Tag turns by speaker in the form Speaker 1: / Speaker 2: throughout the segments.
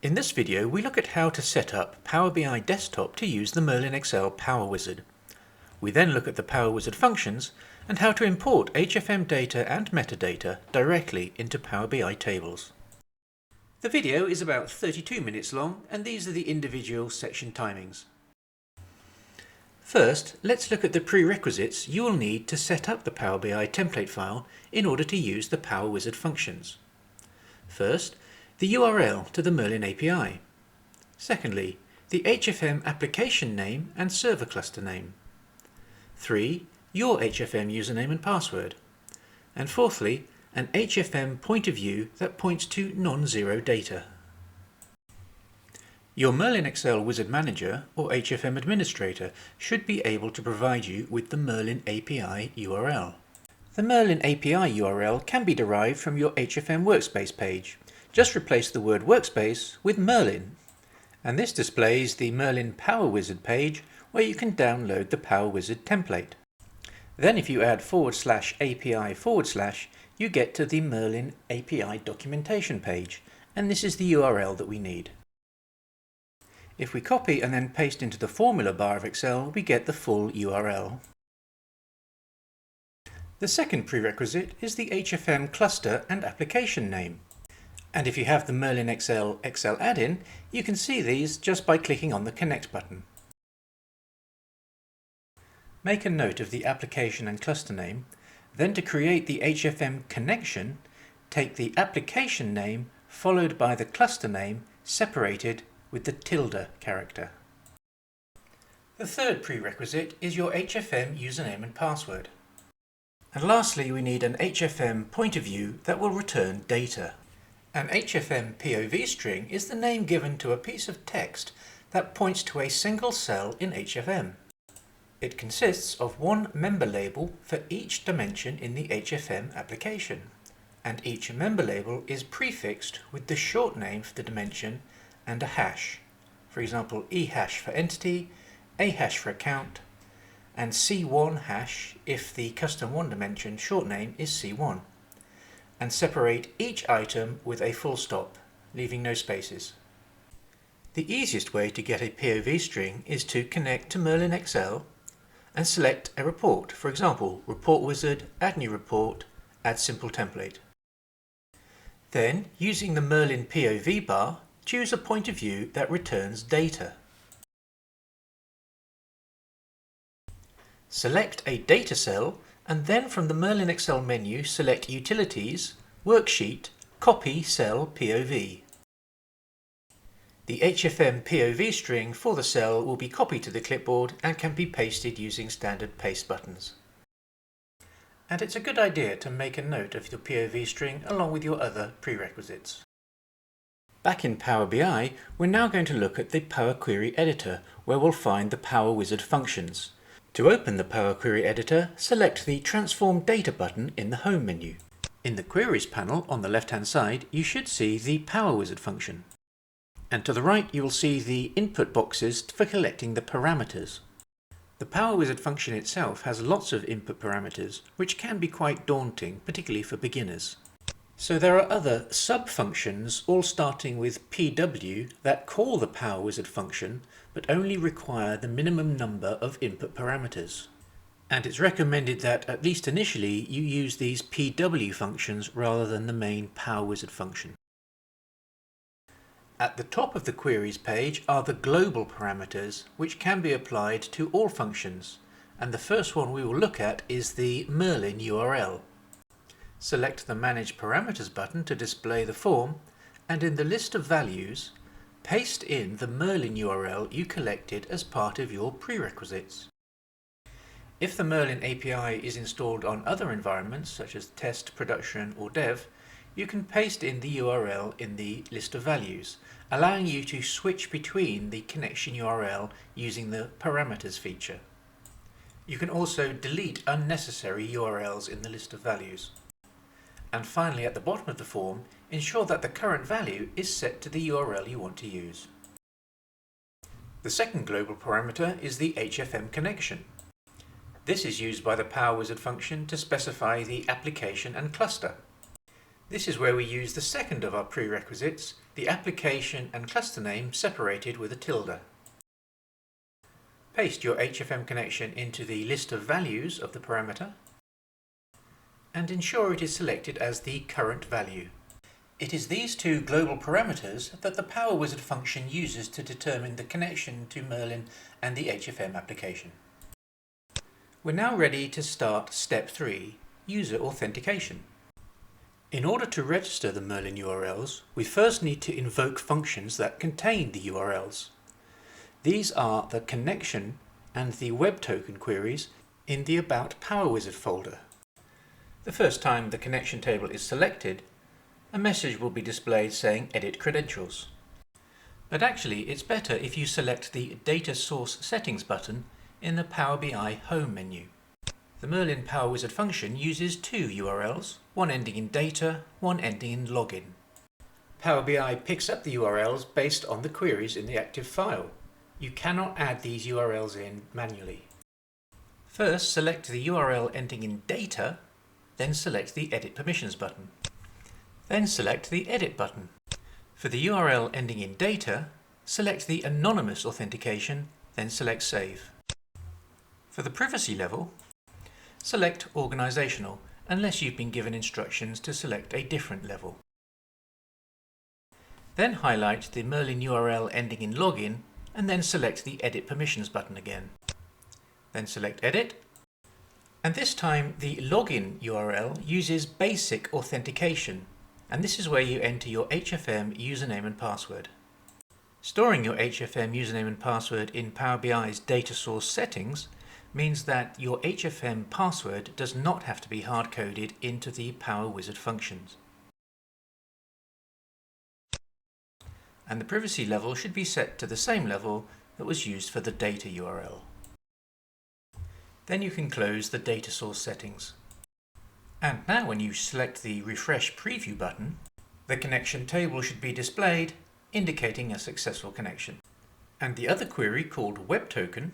Speaker 1: In this video, we look at how to set up Power BI Desktop to use the MerlinXL Power Wizard. We then look at the Power Wizard functions and how to import HFM data and metadata directly into Power BI tables. The video is about 32 minutes long, and these are the individual section timings. First, let's look at the prerequisites you will need to set up the Power BI template file in order to use the Power Wizard functions. First, the URL to the Merlin API. Secondly, the HFM application name and server cluster name. 3. Your HFM username and password. And fourthly, an HFM point of view that points to non-zero data. Your MerlinXL Wizard Manager or HFM Administrator should be able to provide you with the Merlin API URL. The Merlin API URL can be derived from your HFM Workspace page. Just replace the word Workspace with Merlin, and this displays the Merlin Power Wizard page where you can download the Power Wizard template. Then if you add /API/, you get to the Merlin API documentation page, and this is the URL that we need. If we copy and then paste into the formula bar of Excel, we get the full URL. The second prerequisite is the HFM cluster and application name. And if you have the MerlinXL Excel add-in, you can see these just by clicking on the Connect button. Make a note of the application and cluster name. Then to create the HFM connection, take the application name followed by the cluster name separated with the tilde character. The third prerequisite is your HFM username and password. And lastly, we need an HFM point of view that will return data. An HFM POV string is the name given to a piece of text that points to a single cell in HFM. It consists of one member label for each dimension in the HFM application, and each member label is prefixed with the short name for the dimension and a hash. For example, eHash for entity, ahash for account, and C1 hash if the custom one dimension short name is C1. And separate each item with a full stop, leaving no spaces. The easiest way to get a POV string is to connect to MerlinXL and select a report, for example, Report Wizard, Add New Report, Add Simple Template. Then, using the Merlin POV bar, choose a point of view that returns data. Select a data cell, and then from the MerlinXL menu select Utilities, Worksheet, Copy Cell POV. The HFM POV string for the cell will be copied to the clipboard and can be pasted using standard paste buttons. And it's a good idea to make a note of your POV string along with your other prerequisites. Back in Power BI, we're now going to look at the Power Query Editor, where we'll find the Power Wizard functions. To open the Power Query Editor, select the Transform Data button in the Home menu. In the Queries panel on the left-hand side, you should see the Power Wizard function. And to the right, you will see the input boxes for collecting the parameters. The Power Wizard function itself has lots of input parameters, which can be quite daunting, particularly for beginners. So there are other sub-functions, all starting with PW, that call the Power Wizard function, but only require the minimum number of input parameters. And it's recommended that, at least initially, you use these PW functions rather than the main Power Wizard function. At the top of the queries page are the global parameters, which can be applied to all functions, and the first one we will look at is the Merlin URL. Select the Manage Parameters button to display the form, and in the list of values, paste in the Merlin URL you collected as part of your prerequisites. If the Merlin API is installed on other environments such as test, production or dev, you can paste in the URL in the list of values, allowing you to switch between the connection URL using the parameters feature. You can also delete unnecessary URLs in the list of values. And finally, at the bottom of the form, ensure that the current value is set to the URL you want to use. The second global parameter is the HFM connection. This is used by the Power Wizard function to specify the application and cluster. This is where we use the second of our prerequisites, the application and cluster name separated with a tilde. Paste your HFM connection into the list of values of the parameter and ensure it is selected as the current value. It is these two global parameters that the Power Wizard function uses to determine the connection to Merlin and the HFM application. We're now ready to start step 3, user authentication. In order to register the Merlin URLs, we first need to invoke functions that contain the URLs. These are the connection and the web token queries in the About Power Wizard folder. The first time the connection table is selected, a message will be displayed saying Edit Credentials. But actually, it's better if you select the Data Source Settings button in the Power BI Home menu. The Merlin Power Wizard function uses two URLs, one ending in data, one ending in login. Power BI picks up the URLs based on the queries in the active file. You cannot add these URLs in manually. First, select the URL ending in data, then select the Edit Permissions button. Then select the Edit button. For the URL ending in data, select the Anonymous Authentication, then select Save. For the privacy level, select Organizational, unless you've been given instructions to select a different level. Then highlight the Merlin URL ending in Login, and then select the Edit Permissions button again. Then select Edit, and this time the Login URL uses basic authentication, and this is where you enter your HFM username and password. Storing your HFM username and password in Power BI's Data Source Settings means that your HFM password does not have to be hard-coded into the Power Wizard functions. And the privacy level should be set to the same level that was used for the data URL. Then you can close the Data Source Settings. And now when you select the Refresh Preview button, the connection table should be displayed, indicating a successful connection. And the other query, called Web Token,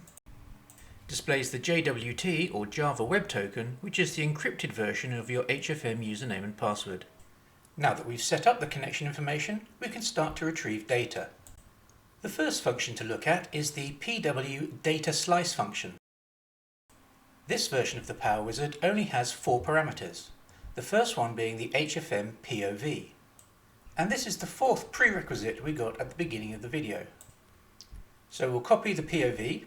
Speaker 1: displays the JWT or Java Web Token, which is the encrypted version of your HFM username and password. Now that we've set up the connection information, we can start to retrieve data. The first function to look at is the PW Data Slice function. This version of the Power Wizard only has 4 parameters, the first one being the HFM POV. And this is the 4th prerequisite we got at the beginning of the video. So we'll copy the POV,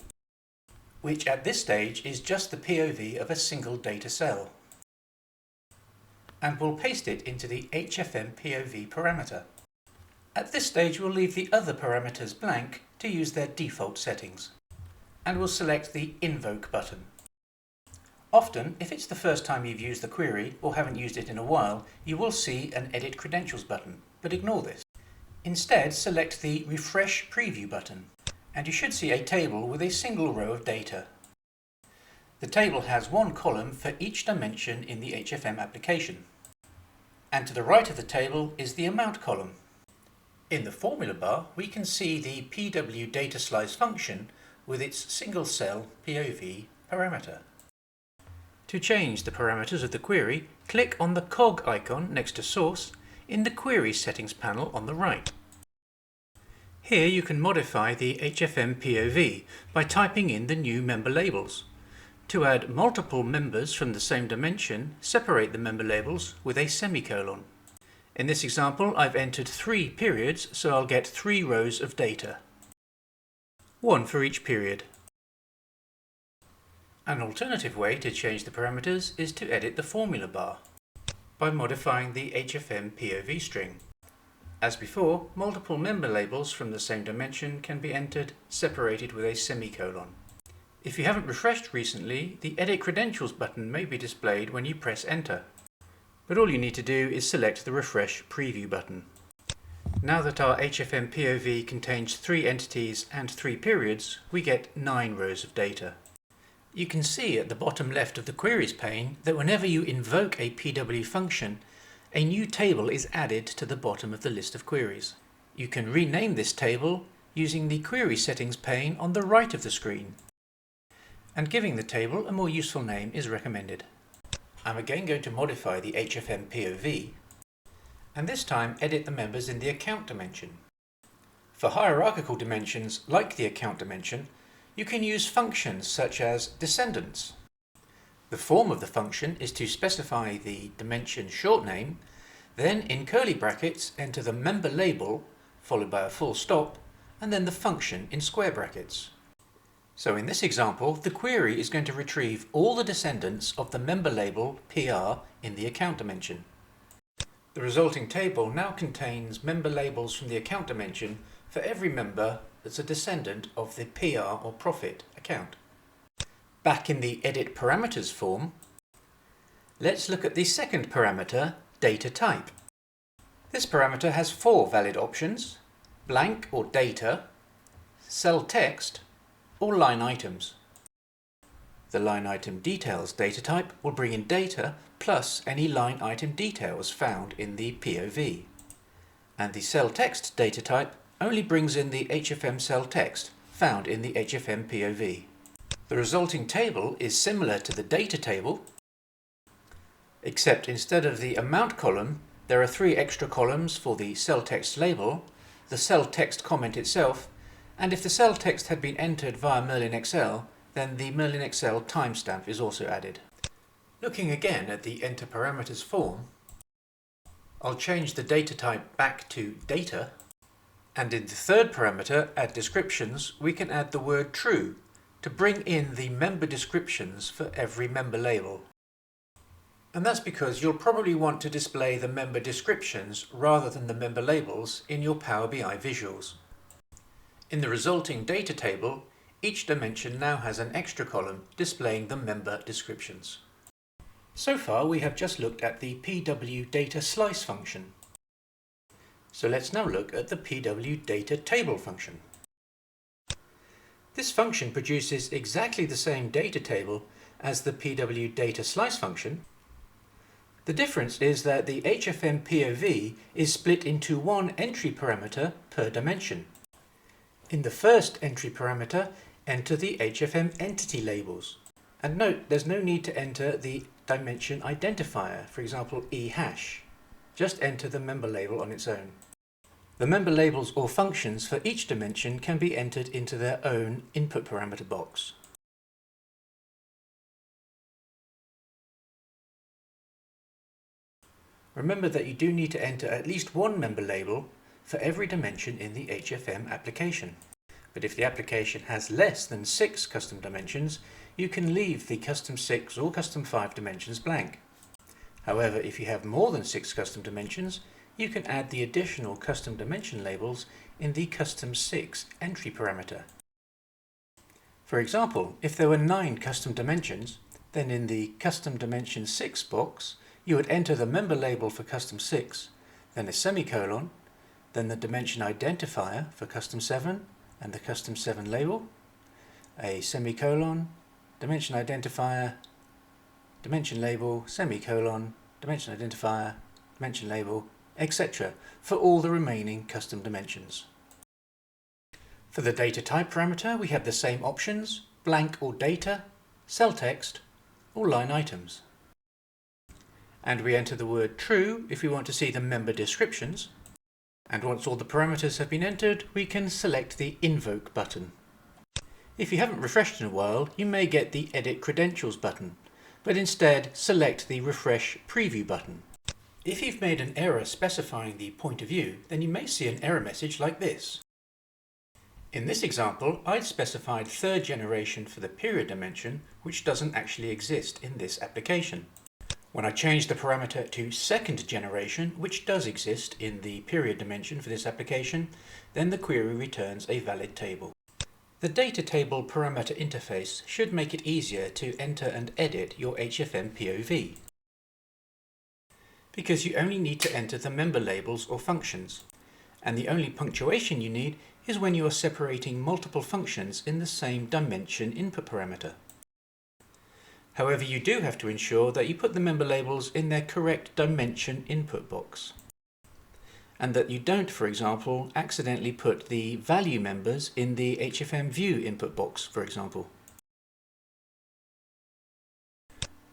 Speaker 1: which at this stage is just the POV of a single data cell. And we'll paste it into the HFM POV parameter. At this stage we'll leave the other parameters blank to use their default settings. And we'll select the Invoke button. Often, if it's the first time you've used the query or haven't used it in a while, you will see an Edit Credentials button, but ignore this. Instead, select the Refresh Preview button, and you should see a table with a single row of data. The table has one column for each dimension in the HFM application. And to the right of the table is the amount column. In the formula bar, we can see the PW Data Slice function with its single cell POV parameter. To change the parameters of the query, click on the cog icon next to Source in the Query Settings panel on the right. Here you can modify the HFM POV by typing in the new member labels. To add multiple members from the same dimension, separate the member labels with a semicolon. In this example, I've entered 3 periods, so I'll get 3 rows of data. 1 for each period. An alternative way to change the parameters is to edit the formula bar by modifying the HFM POV string. As before, multiple member labels from the same dimension can be entered, separated with a semicolon. If you haven't refreshed recently, the Edit Credentials button may be displayed when you press Enter. But all you need to do is select the Refresh Preview button. Now that our HFM POV contains 3 entities and 3 periods, we get 9 rows of data. You can see at the bottom left of the Queries pane that whenever you invoke a PW function, a new table is added to the bottom of the list of queries. You can rename this table using the Query Settings pane on the right of the screen, and giving the table a more useful name is recommended. I'm again going to modify the HFM POV and this time edit the members in the account dimension. For hierarchical dimensions like the account dimension, you can use functions such as descendants. The form of the function is to specify the dimension short name, then in curly brackets enter the member label followed by a full stop, and then the function in square brackets. So in this example, the query is going to retrieve all the descendants of the member label PR in the account dimension. The resulting table now contains member labels from the account dimension for every member that's a descendant of the PR or profit account. Back in the edit parameters form, let's look at the second parameter, data type. This parameter has 4 valid options: blank or data, cell text, or line items. The line item details data type will bring in data plus any line item details found in the POV. And the cell text data type only brings in the HFM cell text found in the HFM POV. The resulting table is similar to the data table, except instead of the amount column, there are 3 extra columns for the cell text label, the cell text comment itself, and if the cell text had been entered via MerlinXL, then the MerlinXL timestamp is also added. Looking again at the enter parameters form, I'll change the data type back to data, and in the third parameter, add descriptions, we can add the word true to bring in the member descriptions for every member label. And that's because you'll probably want to display the member descriptions rather than the member labels in your Power BI visuals. In the resulting data table, each dimension now has an extra column displaying the member descriptions. So far we have just looked at the PW data slice function. So let's now look at the PW data table function. This function produces exactly the same data table as the PW data slice function. The difference is that the HFM POV is split into one entry parameter per dimension. In the first entry parameter, enter the HFM entity labels. And note, there's no need to enter the dimension identifier, for example E#. Just enter the member label on its own. The member labels or functions for each dimension can be entered into their own input parameter box. Remember that you do need to enter at least one member label for every dimension in the HFM application. But if the application has less than 6 custom dimensions, you can leave the custom 6 or custom 5 dimensions blank. However, if you have more than 6 custom dimensions, you can add the additional custom dimension labels in the custom 6 entry parameter. For example, if there were 9 custom dimensions, then in the custom dimension 6 box, you would enter the member label for custom 6, then a semicolon, then the dimension identifier for custom 7 and the custom 7 label, a semicolon, dimension identifier, dimension label, semicolon, dimension identifier, dimension label, etc. for all the remaining custom dimensions. For the data type parameter, we have the same options: blank or data, cell text, or line items. And we enter the word true if we want to see the member descriptions. And once all the parameters have been entered, we can select the Invoke button. If you haven't refreshed in a while, you may get the Edit Credentials button, but instead select the Refresh Preview button. If you've made an error specifying the point of view, then you may see an error message like this. In this example, I'd specified third generation for the period dimension, which doesn't actually exist in this application. When I change the parameter to second generation, which does exist in the period dimension for this application, then the query returns a valid table. The data table parameter interface should make it easier to enter and edit your HFM POV, because you only need to enter the member labels or functions, and the only punctuation you need is when you are separating multiple functions in the same dimension input parameter. However, you do have to ensure that you put the member labels in their correct dimension input box, and that you don't, for example, accidentally put the value members in the HFM view input box, for example.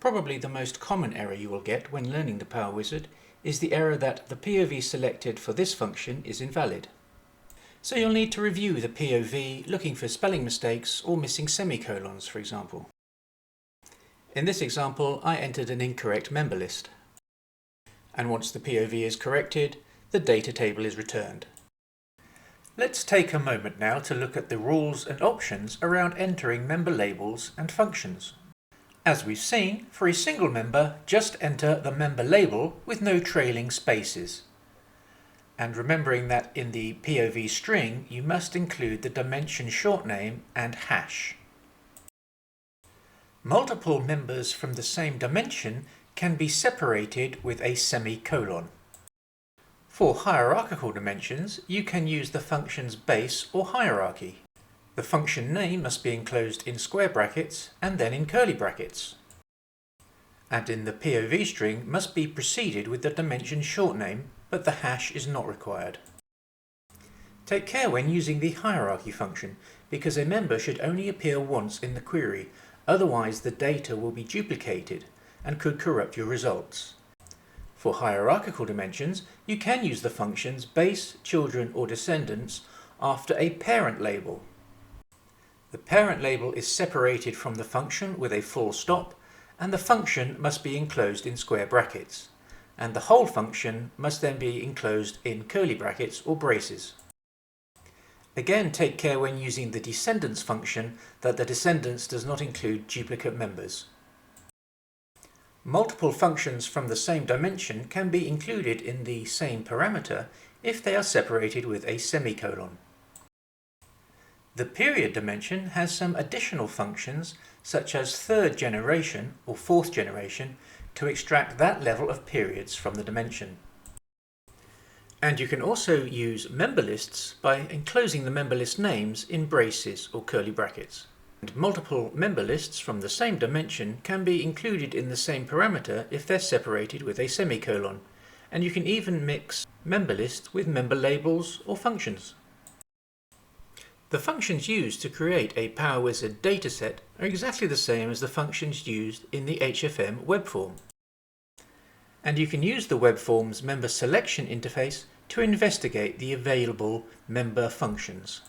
Speaker 1: Probably the most common error you will get when learning the Power Wizard is the error that the POV selected for this function is invalid. So you'll need to review the POV looking for spelling mistakes or missing semicolons, for example. In this example, I entered an incorrect member list. And once the POV is corrected, the data table is returned. Let's take a moment now to look at the rules and options around entering member labels and functions. As we've seen, for a single member, just enter the member label with no trailing spaces. And remembering that in the POV string, you must include the dimension short name and hash. Multiple members from the same dimension can be separated with a semicolon. For hierarchical dimensions, you can use the function's base or hierarchy. The function name must be enclosed in square brackets and then in curly brackets. And in the POV string must be preceded with the dimension short name, but the hash is not required. Take care when using the hierarchy function, because a member should only appear once in the query, otherwise the data will be duplicated and could corrupt your results. For hierarchical dimensions, you can use the functions base, children or descendants after a parent label. The parent label is separated from the function with a full stop, and the function must be enclosed in square brackets, and the whole function must then be enclosed in curly brackets or braces. Again, take care when using the descendants function that the descendants does not include duplicate members. Multiple functions from the same dimension can be included in the same parameter if they are separated with a semicolon. The period dimension has some additional functions such as third generation or fourth generation to extract that level of periods from the dimension. And you can also use member lists by enclosing the member list names in braces or curly brackets. And multiple member lists from the same dimension can be included in the same parameter if they're separated with a semicolon, and you can even mix member lists with member labels or functions. The functions used to create a PowerWizard dataset are exactly the same as the functions used in the HFM web form. And you can use the web form's member selection interface to investigate the available member functions.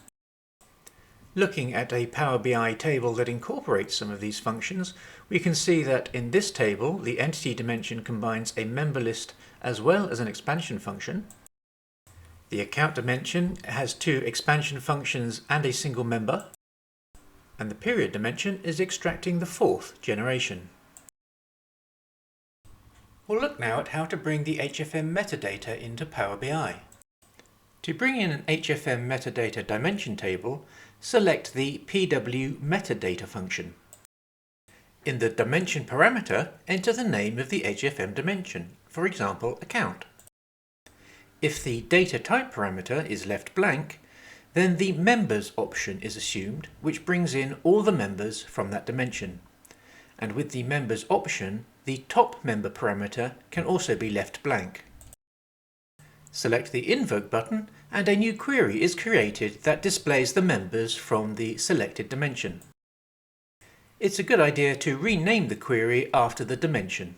Speaker 1: Looking at a Power BI table that incorporates some of these functions, we can see that in this table the entity dimension combines a member list as well as an expansion function. The account dimension has two expansion functions and a single member. And the period dimension is extracting the fourth generation. We'll look now at how to bring the HFM metadata into Power BI. To bring in an HFM metadata dimension table, select the PW metadata function. In the dimension parameter, enter the name of the HFM dimension, for example, account. If the data type parameter is left blank, then the members option is assumed, which brings in all the members from that dimension. And with the members option, the top member parameter can also be left blank. Select the Invoke button and a new query is created that displays the members from the selected dimension. It's a good idea to rename the query after the dimension.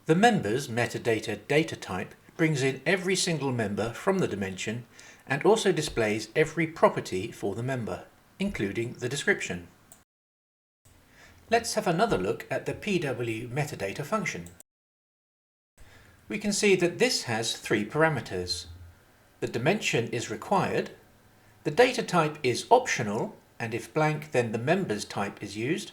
Speaker 1: The members metadata data type brings in every single member from the dimension and also displays every property for the member, including the description. Let's have another look at the PW metadata function. We can see that this has three parameters. The dimension is required, the data type is optional, and if blank then the members type is used,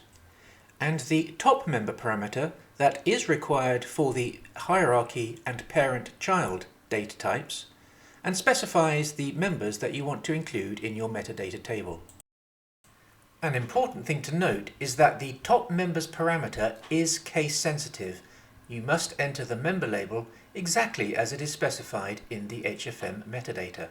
Speaker 1: and the top member parameter that is required for the hierarchy and parent-child data types and specifies the members that you want to include in your metadata table. An important thing to note is that the top members parameter is case sensitive. You must enter the member label exactly as it is specified in the HFM metadata.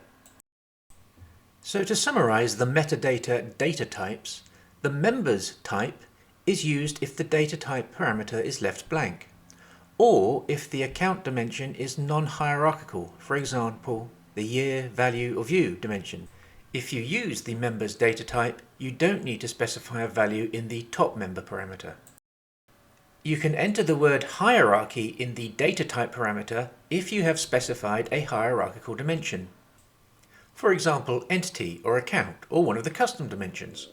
Speaker 1: So to summarize the metadata data types, the members type is used if the data type parameter is left blank, or if the account dimension is non-hierarchical, for example, the year, value or view dimension. If you use the members data type, you don't need to specify a value in the top member parameter. You can enter the word hierarchy in the data type parameter if you have specified a hierarchical dimension. For example, entity or account, or one of the custom dimensions.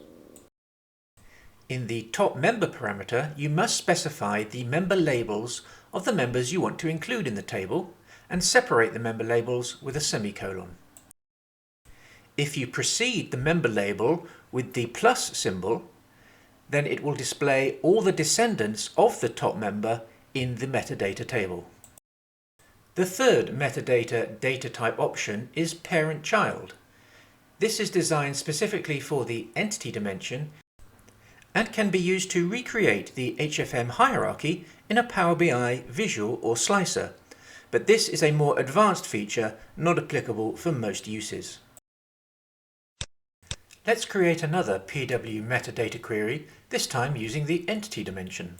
Speaker 1: In the top member parameter, you must specify the member labels of the members you want to include in the table and separate the member labels with a semicolon. If you precede the member label with the plus symbol, then it will display all the descendants of the top member in the metadata table. The third metadata data type option is parent-child. This is designed specifically for the entity dimension and can be used to recreate the HFM hierarchy in a Power BI visual or slicer, but this is a more advanced feature not applicable for most uses. Let's create another PW metadata query, this time using the entity dimension.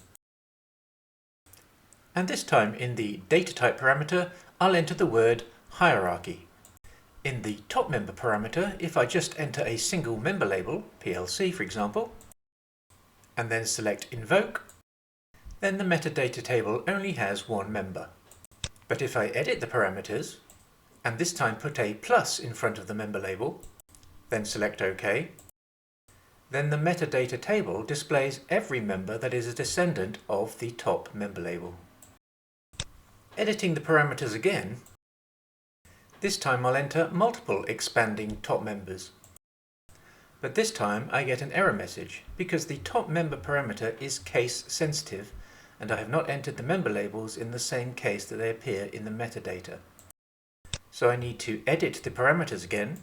Speaker 1: And this time in the data type parameter, I'll enter the word hierarchy. In the top member parameter, if I just enter a single member label, PLC for example, and then select invoke, then the metadata table only has one member. But if I edit the parameters, and this time put a plus in front of the member label, then select OK, then the metadata table displays every member that is a descendant of the top member label. Editing the parameters again, this time I'll enter multiple expanding top members. But this time I get an error message because the top member parameter is case sensitive and I have not entered the member labels in the same case that they appear in the metadata. So I need to edit the parameters again,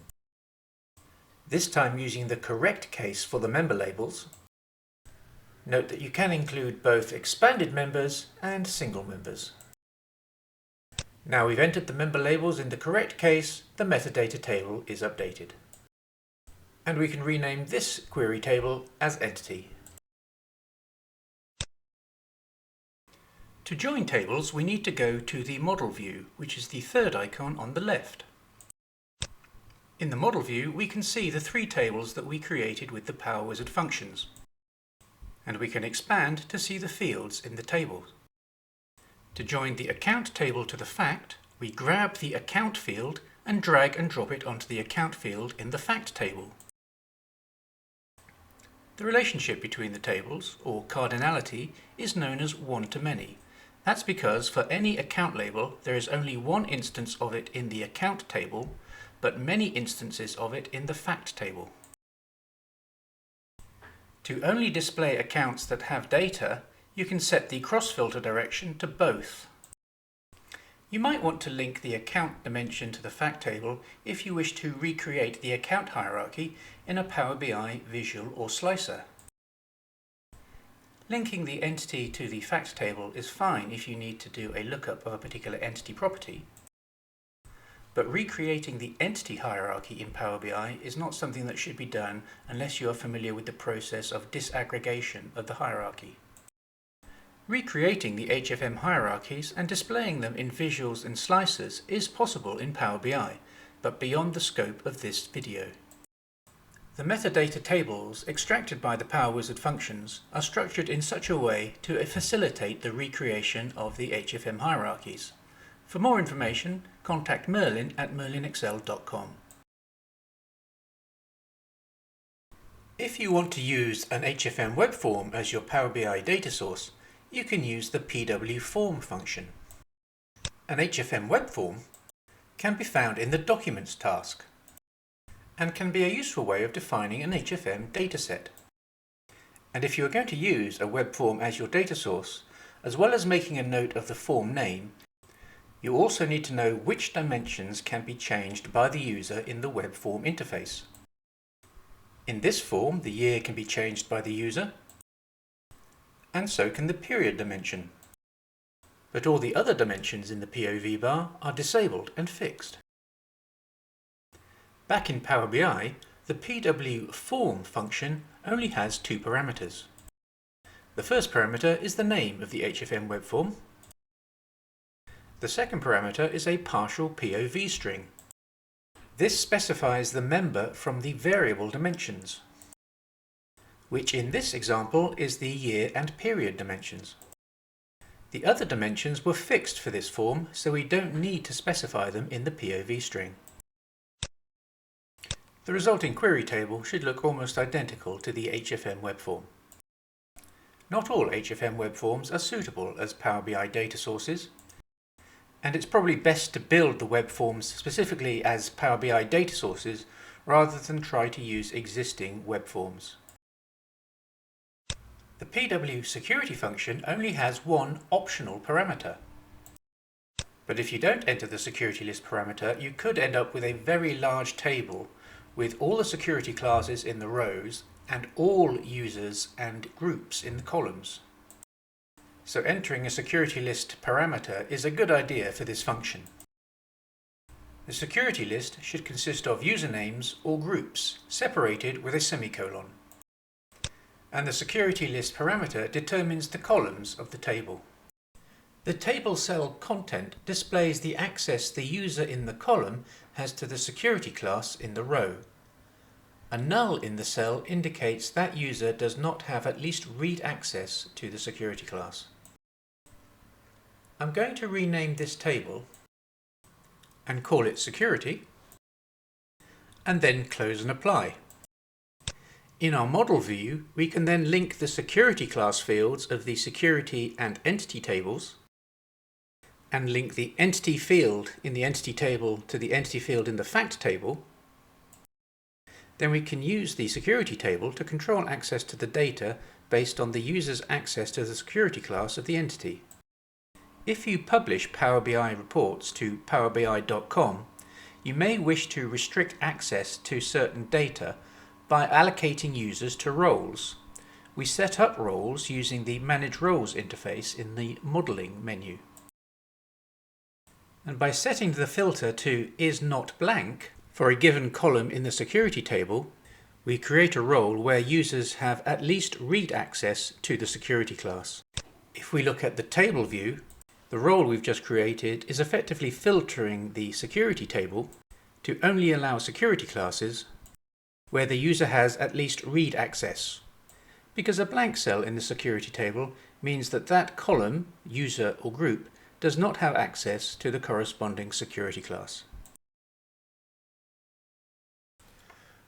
Speaker 1: this time using the correct case for the member labels. Note that you can include both expanded members and single members. Now we've entered the member labels in the correct case, the metadata table is updated. And we can rename this query table as entity. To join tables, we need to go to the model view, which is the third icon on the left. In the model view, we can see the three tables that we created with the Power Wizard functions. And we can expand to see the fields in the tables. To join the account table to the fact, we grab the account field and drag and drop it onto the account field in the fact table. The relationship between the tables, or cardinality, is known as one-to-many. That's because for any account label, there is only one instance of it in the account table, but many instances of it in the fact table. To only display accounts that have data, you can set the cross-filter direction to both. You might want to link the account dimension to the fact table if you wish to recreate the account hierarchy in a Power BI visual or slicer. Linking the entity to the fact table is fine if you need to do a lookup of a particular entity property, but recreating the entity hierarchy in Power BI is not something that should be done unless you are familiar with the process of disaggregation of the hierarchy. Recreating the HFM hierarchies and displaying them in visuals and slicers is possible in Power BI, but beyond the scope of this video. The metadata tables extracted by the Power Wizard functions are structured in such a way to facilitate the recreation of the HFM hierarchies. For more information, contact Merlin at MerlinXL.com. If you want to use an HFM web form as your Power BI data source, you can use the PW form function. An HFM web form can be found in the Documents task and can be a useful way of defining an HFM dataset. And if you are going to use a web form as your data source, as well as making a note of the form name, you also need to know which dimensions can be changed by the user in the web form interface. In this form, the year can be changed by the user, and so can the period dimension. But all the other dimensions in the POV bar are disabled and fixed. Back in Power BI, the PW form function only has two parameters. The first parameter is the name of the HFM web form. The second parameter is a partial POV string. This specifies the member from the variable dimensions, which in this example is the year and period dimensions. The other dimensions were fixed for this form, so we don't need to specify them in the POV string. The resulting query table should look almost identical to the HFM web form. Not all HFM web forms are suitable as Power BI data sources, and it's probably best to build the web forms specifically as Power BI data sources rather than try to use existing web forms. The PW security function only has one optional parameter. But if you don't enter the security list parameter, you could end up with a very large table with all the security classes in the rows and all users and groups in the columns. So entering a security list parameter is a good idea for this function. The security list should consist of usernames or groups separated with a semicolon. And the security list parameter determines the columns of the table. The table cell content displays the access the user in the column has to the security class in the row. A null in the cell indicates that user does not have at least read access to the security class. I'm going to rename this table and call it security, and then close and apply. In our model view, we can then link the security class fields of the security and entity tables and link the entity field in the entity table to the entity field in the fact table. Then we can use the security table to control access to the data based on the user's access to the security class of the entity. If you publish Power BI reports to powerbi.com, you may wish to restrict access to certain data by allocating users to roles. We set up roles using the Manage Roles interface in the Modeling menu. And by setting the filter to Is Not Blank for a given column in the security table, we create a role where users have at least read access to the security class. If we look at the table view, the role we've just created is effectively filtering the security table to only allow security classes where the user has at least read access, because a blank cell in the security table means that that column, user or group, does not have access to the corresponding security class.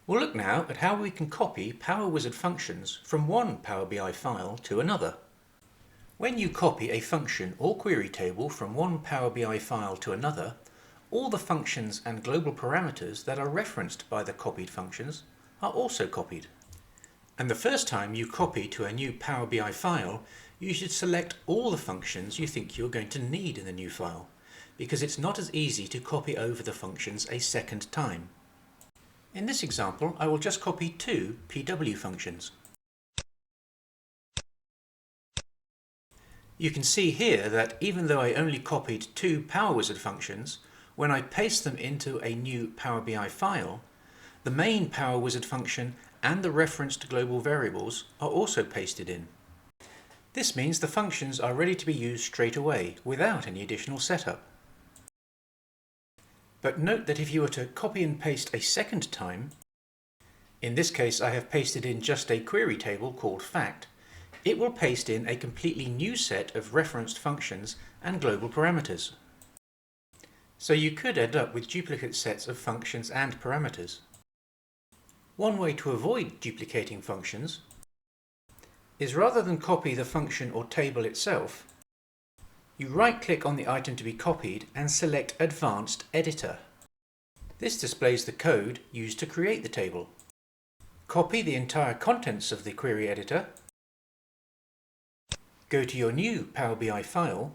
Speaker 1: We'll look now at how we can copy Power Wizard functions from one Power BI file to another. When you copy a function or query table from one Power BI file to another, all the functions and global parameters that are referenced by the copied functions are also copied. And the first time you copy to a new Power BI file, you should select all the functions you think you're going to need in the new file, because it's not as easy to copy over the functions a second time. In this example, I will just copy two PW functions. You can see here that even though I only copied two Power Wizard functions, when I paste them into a new Power BI file, the main Power Wizard function and the referenced global variables are also pasted in. This means the functions are ready to be used straight away without any additional setup. But note that if you were to copy and paste a second time, in this case I have pasted in just a query table called fact, it will paste in a completely new set of referenced functions and global parameters. So you could end up with duplicate sets of functions and parameters. One way to avoid duplicating functions is, rather than copy the function or table itself, you right-click on the item to be copied and select Advanced Editor. This displays the code used to create the table. Copy the entire contents of the query editor, go to your new Power BI file,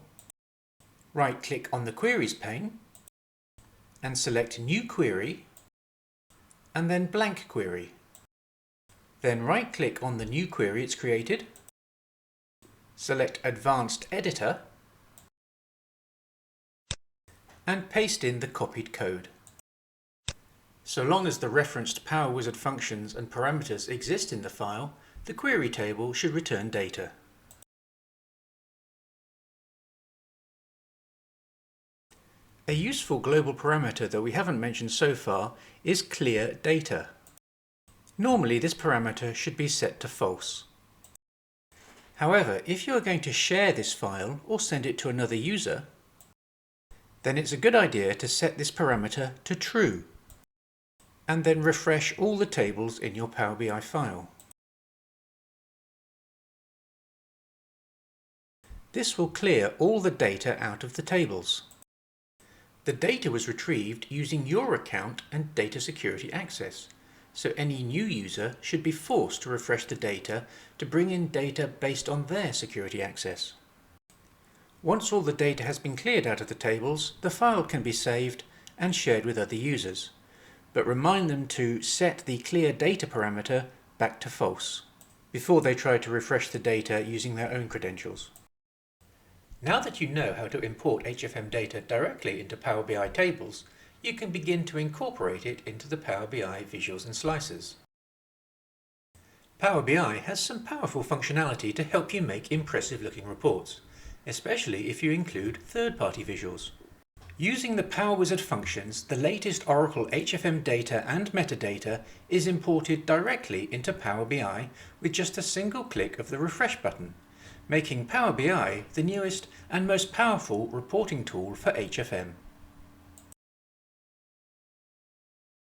Speaker 1: right-click on the Queries pane, and select New Query, and then Blank Query. Then right-click on the new query it's created, select Advanced Editor, and paste in the copied code. So long as the referenced Power Wizard functions and parameters exist in the file, the query table should return data. A useful global parameter that we haven't mentioned so far is clear data. Normally this parameter should be set to false. However, if you are going to share this file or send it to another user, then it's a good idea to set this parameter to true and then refresh all the tables in your Power BI file. This will clear all the data out of the tables. The data was retrieved using your account and data security access, so any new user should be forced to refresh the data to bring in data based on their security access. Once all the data has been cleared out of the tables, the file can be saved and shared with other users, but remind them to set the clear data parameter back to false before they try to refresh the data using their own credentials. Now that you know how to import HFM data directly into Power BI tables, you can begin to incorporate it into the Power BI visuals and slicers. Power BI has some powerful functionality to help you make impressive-looking reports, especially if you include third-party visuals. Using the Power Wizard functions, the latest Oracle HFM data and metadata is imported directly into Power BI with just a single click of the refresh button, making Power BI the newest and most powerful reporting tool for HFM.